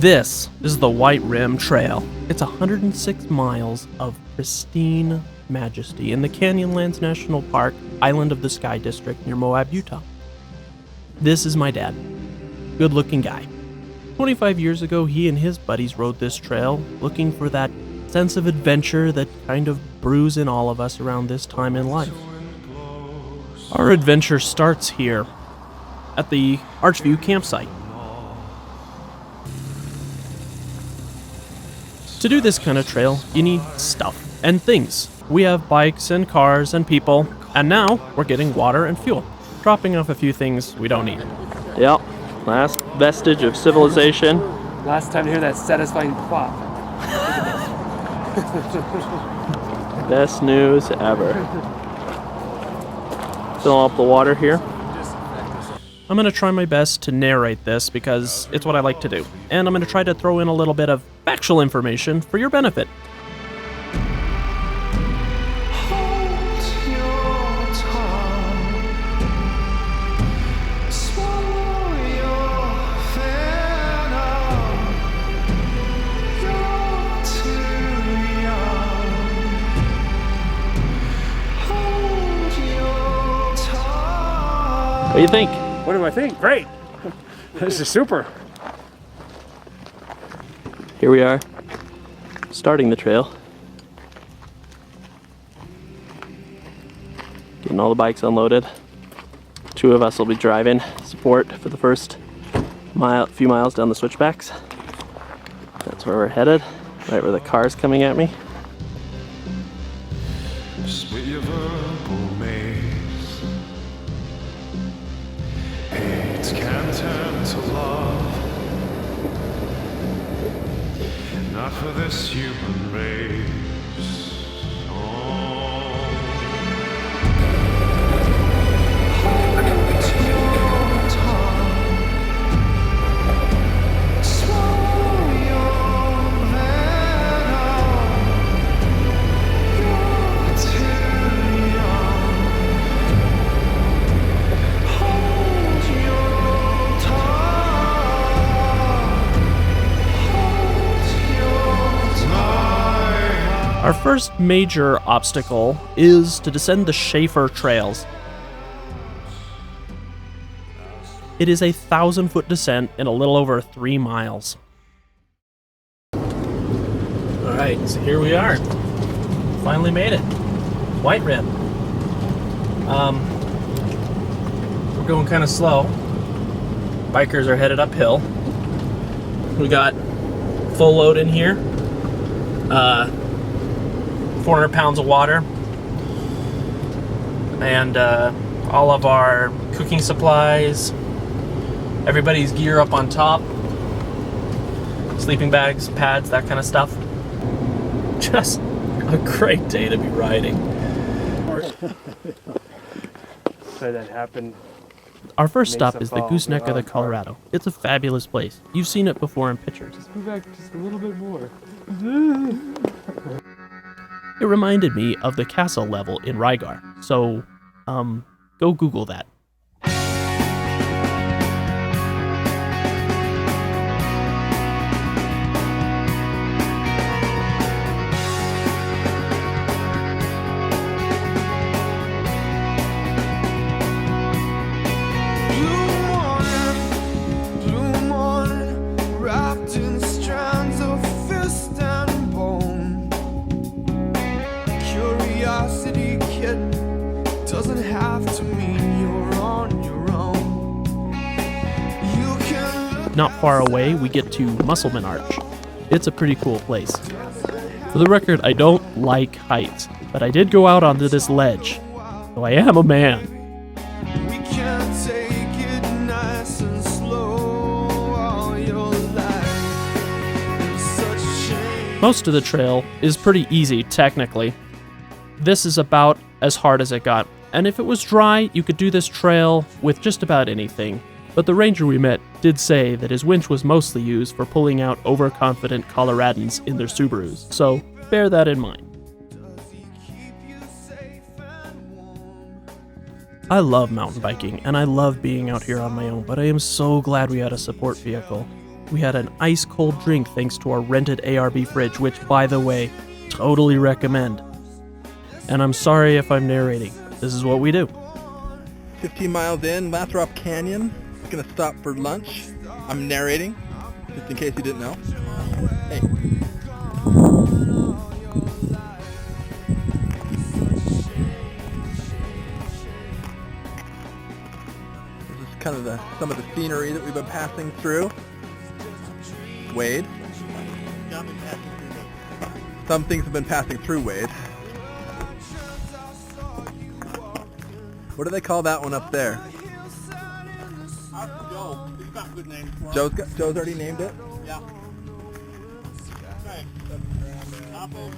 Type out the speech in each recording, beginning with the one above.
This is the White Rim Trail. It's 106 miles of pristine majesty in the Canyonlands National Park, Island of the Sky District near Moab, Utah. This is my dad. Good-looking guy. 25 years ago, he and his buddies rode this trail looking for that sense of adventure that kind of brews in all of us around this time in life. Our adventure starts here at the Archview campsite. To do this kind of trail, you need stuff and things. We have bikes and cars and people, and now we're getting water and fuel, dropping off a few things we don't need. Yep, last vestige of civilization. Last time to hear that satisfying plop. Best news ever. Fill up the water here. I'm going to try my best to narrate this because it's what I like to do. And I'm going to try to throw in a little bit of factual information for your benefit. What do you think? What do I think? Great. This is super. Here we are, starting the trail. Getting all the bikes unloaded. Two of us will be driving support for the first few miles down the switchbacks. That's where we're headed, right where the car's coming at me. Split your verbal maze. Hate can turn to love. Not for this human race. Oh. Hold your tongue. Swallow your venom. You're too young. Hold your tongue. Our first major obstacle is to descend the Schaefer Trails. It is a 1,000-foot descent in a little over 3 miles. Alright, so here we are. Finally made it. White Rim. We're going kind of slow. Bikers are headed uphill. We got full load in here. 400 pounds of water, and all of our cooking supplies, everybody's gear up on top, sleeping bags, pads, that kind of stuff. Just a great day to be riding. So that happened. Our first stop is the Gooseneck of the Colorado. It's a fabulous place. You've seen it before in pictures. Move back just a little bit more. It reminded me of the castle level in Rygar, so, go Google that. Blue morning, wrapped in strands of fist and bone. Curiosity, kid, doesn't have to mean you're on your own. You can Not far away, we get to Musselman Arch. It's a pretty cool place. For the record, I don't like heights, but I did go out onto this ledge, so I am a man. we can take it nice and slow all your life. It's such a shame. Most of the trail is pretty easy, technically. This is about as hard as it got, and if it was dry, you could do this trail with just about anything. But the ranger we met did say that his winch was mostly used for pulling out overconfident Coloradans in their Subarus, so bear that in mind. I love mountain biking, and I love being out here on my own, but I am so glad we had a support vehicle. we had an ice-cold drink thanks to our rented ARB fridge, which, by the way, totally recommend. And I'm sorry if I'm narrating. This is what we do. 15 miles in, Lathrop Canyon. Gonna stop for lunch. I'm narrating, just in case you didn't know. Hey. This is kind of some of the scenery that we've been passing through. Wade. Some things have been passing through Wade. What do they call that one up there? Joe. He's got a good name for it. Joe's already named it? Yeah. Okay. Apple.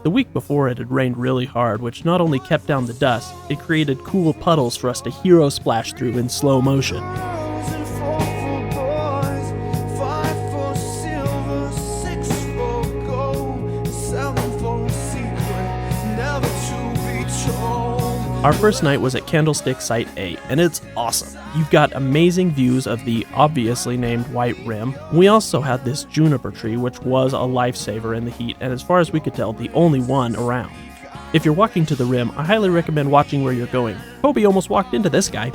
The week before, it had rained really hard, which not only kept down the dust, it created cool puddles for us to hero splash through in slow motion. And 4 for boys, 5 for silver, 6 for gold, 7 for a secret, never to be told. Our first night was at Candlestick Site A, and it's awesome. You've got amazing views of the obviously named White Rim. We also had this juniper tree, which was a lifesaver in the heat, and as far as we could tell, the only one around. If you're walking to the rim, I highly recommend watching where you're going. Kobe almost walked into this guy.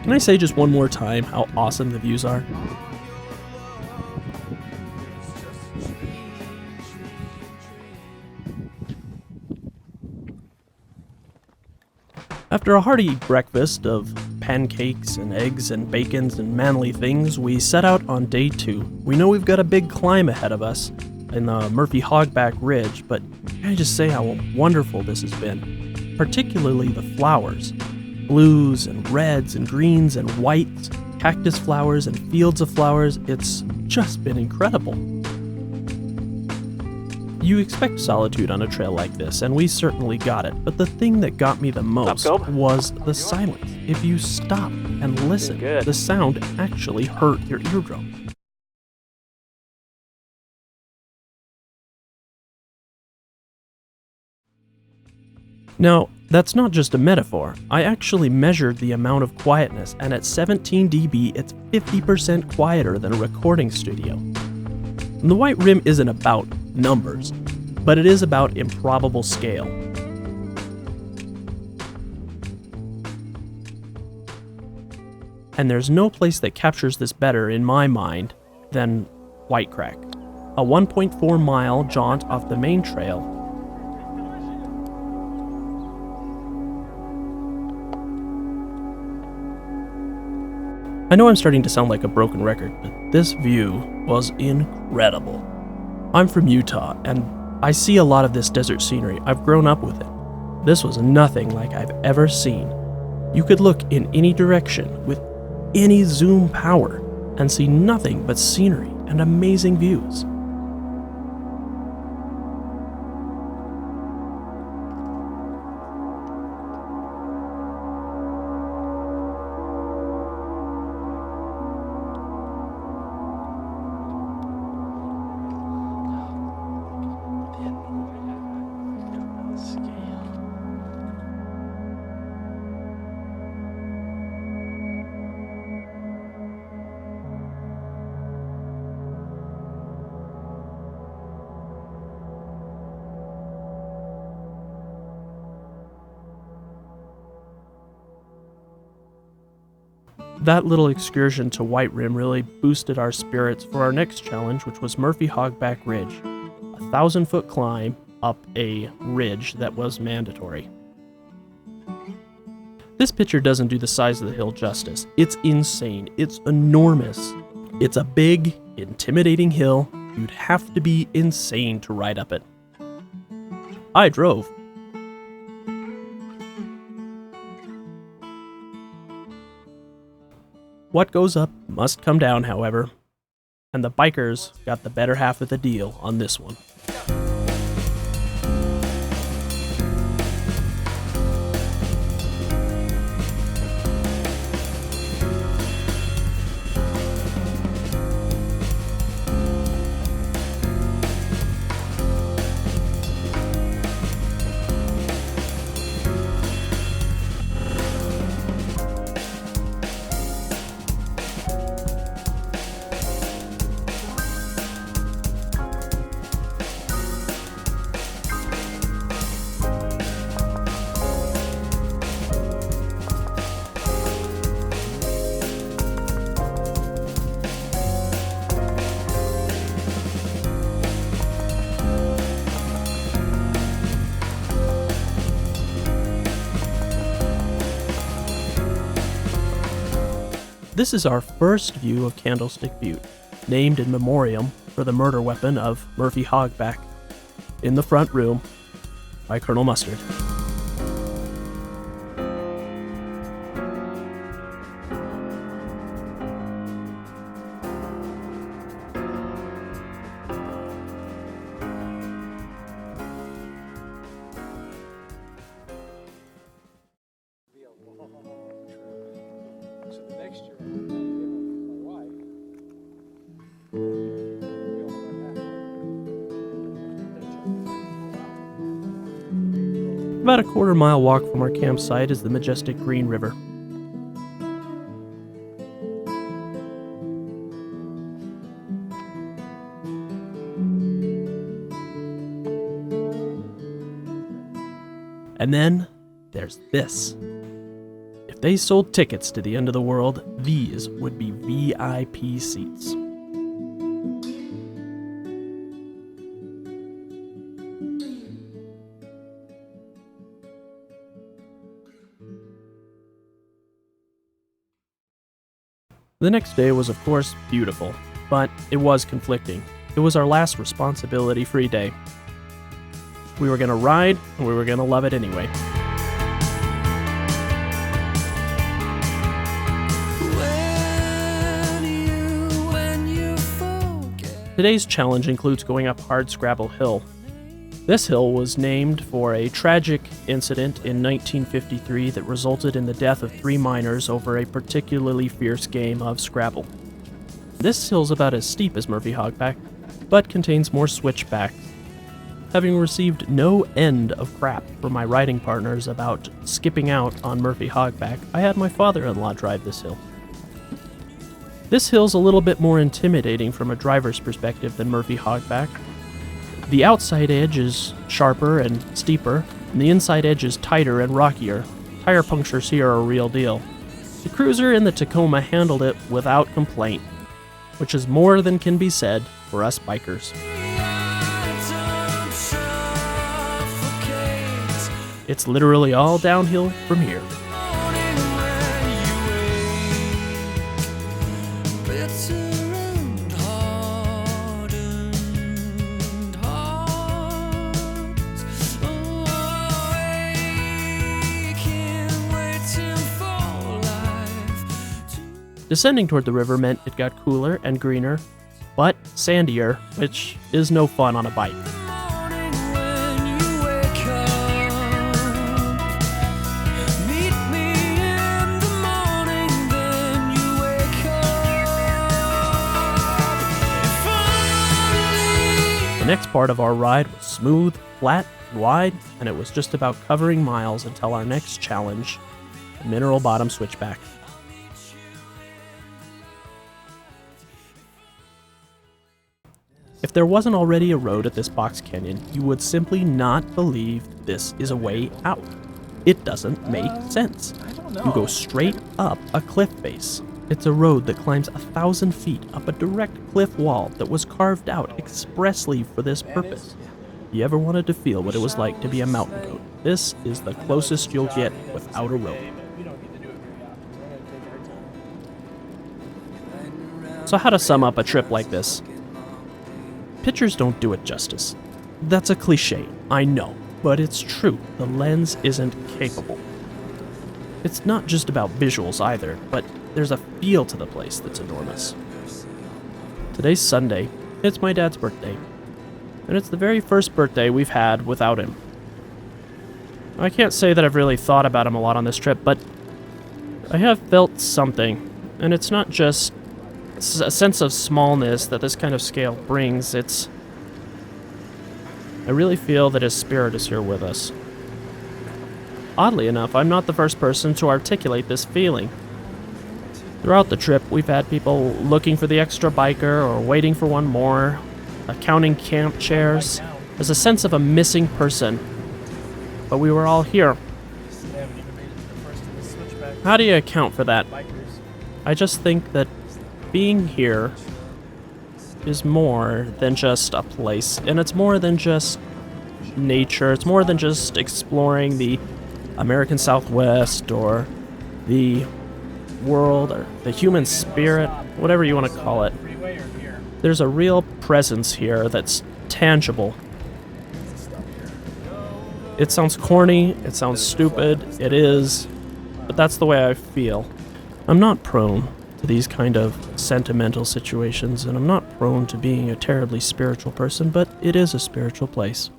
Can I say just one more time how awesome the views are? After a hearty breakfast of pancakes and eggs and bacons and manly things, we set out on day 2. We know we've got a big climb ahead of us in the Murphy Hogback Ridge, but can I just say how wonderful this has been? Particularly the flowers. Blues and reds and greens and whites, cactus flowers and fields of flowers. It's just been incredible. You expect solitude on a trail like this, and we certainly got it, but the thing that got me the most was the silence. If you stop and listen, the sound actually hurt your eardrums. Now, that's not just a metaphor. I actually measured the amount of quietness, and at 17 dB, it's 50% quieter than a recording studio. And the White Rim isn't about numbers, but it is about improbable scale. And there's no place that captures this better, in my mind, than White Crack, a 1.4 mile jaunt off the main trail. I know I'm starting to sound like a broken record, but this view was incredible. I'm from Utah, and I see a lot of this desert scenery. I've grown up with it. This was nothing like I've ever seen. You could look in any direction with any zoom power and see nothing but scenery and amazing views. That little excursion to White Rim really boosted our spirits for our next challenge, which was Murphy Hogback Ridge, a 1,000-foot climb up a ridge that was mandatory. This picture doesn't do the size of the hill justice. It's insane. It's enormous. It's a big, intimidating hill. You'd have to be insane to ride up it. I drove. What goes up must come down, however, and the bikers got the better half of the deal on this one. This is our first view of Candlestick Butte, named in memoriam for the murder weapon of Murphy Hogback, in the front room by Colonel Mustard. So the next year, I'm gonna give my wife. About a quarter-mile walk from our campsite is the majestic Green River. And then there's this. If they sold tickets to the end of the world, these would be VIP seats. The next day was, of course, beautiful, but it was conflicting. It was our last responsibility-free day. We were going to ride, and we were going to love it anyway. Today's challenge includes going up Hardscrabble Hill. This hill was named for a tragic incident in 1953 that resulted in the death of 3 miners over a particularly fierce game of Scrabble. This hill's about as steep as Murphy Hogback, but contains more switchbacks. Having received no end of crap from my riding partners about skipping out on Murphy Hogback, I had my father-in-law drive this hill. This hill's a little bit more intimidating from a driver's perspective than Murphy Hogback. The outside edge is sharper and steeper, and the inside edge is tighter and rockier. Tire punctures here are a real deal. The Cruiser and the Tacoma handled it without complaint, which is more than can be said for us bikers. It's literally all downhill from here. Descending toward the river meant it got cooler and greener, but sandier, which is no fun on a bike. The next part of our ride was smooth, flat, and wide, and it was just about covering miles until our next challenge, the Mineral Bottom Switchback. If there wasn't already a road at this box canyon, you would simply not believe this is a way out. It doesn't make sense. You go straight up a cliff face. It's a road that climbs 1,000 feet up a direct cliff wall that was carved out expressly for this purpose. If you ever wanted to feel what it was like to be a mountain goat, this is the closest you'll get without a road. So how to sum up a trip like this? Pictures don't do it justice. That's a cliche, I know, but it's true. The lens isn't capable. It's not just about visuals either, but there's a feel to the place that's enormous. Today's Sunday. It's my dad's birthday, and it's the very first birthday we've had without him. I can't say that I've really thought about him a lot on this trip, but I have felt something, and it's not just a sense of smallness that this kind of scale brings. I really feel that his spirit is here with us. Oddly enough, I'm not the first person to articulate this feeling. Throughout the trip, we've had people looking for the extra biker or waiting for one more, counting camp chairs. There's a sense of a missing person, but we were all here. How do you account for that? I just think that being here is more than just a place, and it's more than just nature. It's more than just exploring the American Southwest or the world or the human spirit, whatever you want to call it. There's a real presence here that's tangible. It sounds corny, it sounds stupid, it is, but that's the way I feel. I'm not prone to these kind of sentimental situations, and I'm not prone to being a terribly spiritual person, but it is a spiritual place.